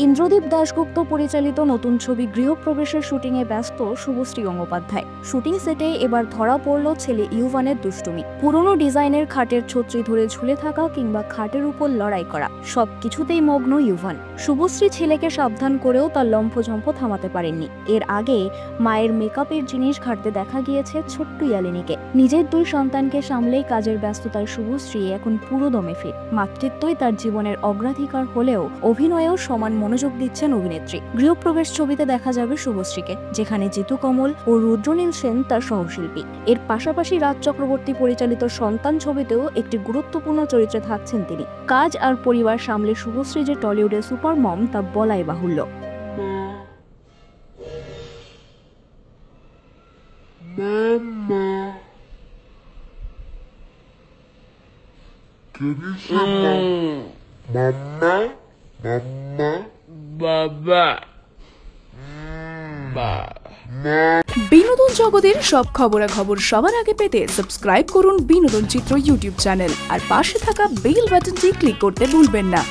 ইন্দ্রদীপ দাশগুপ্ত পরিচালিত নতুন ছবি গৃহপ্রবেশের শুটিংয়ে ব্যস্ত শুভশ্রী গঙ্গোপাধ্যায়। শুটিং সেটে এবার ধরা পড়ল ছেলে ইউভানের দুষ্টুমি। পুরনো ডিজাইনের খাটের ছত্রি ধরে ঝুলে থাকা কিংবা খাটের উপর লড়াই করা, সবকিছুতেই মগ্ন ইউভান। শুভশ্রী ছেলেকে সাবধান করেও তার লম্ফঝম্প থামাতে পারেননি। এর আগে মায়ের মেকআপের জিনিস ঘাটতে দেখা গিয়েছে ছোট্ট ইয়ালিনীকে। নিজের 2 সন্তানকে সামলেই কাজের ব্যস্ততায় শুভশ্রী এখন পুরো দমে ফিট। মাতৃত্বই তার জীবনের অগ্রাধিকার হলেও অভিনয়েও সমান মনোযোগ দিচ্ছেন অভিনেত্রী। গৃহপ্রবেশ ছবিতে দেখা যাবে শুভশ্রীকে, যেখানে জিতু কমল ও রুদ্রনীল সেন তার সহশিল্পী। এর পাশাপাশি রাজ চক্রবর্তী পরিচালিত সন্তান ছবিতেও একটি গুরুত্বপূর্ণ চরিত্রে থাকছেন তিনি। কাজ আর পরিবার সামলে শুভশ্রী যে টলিউডের সুপার মম তা বলাই বাহুল্য। বিনোদন জগতের সব খবরাখবর সবার আগে পেতে সাবস্ক্রাইব করুন বিনোদন চিত্র ইউটিউব চ্যানেল আর পাশে থাকা বেল বাটনটি ক্লিক করতে ভুলবেন না।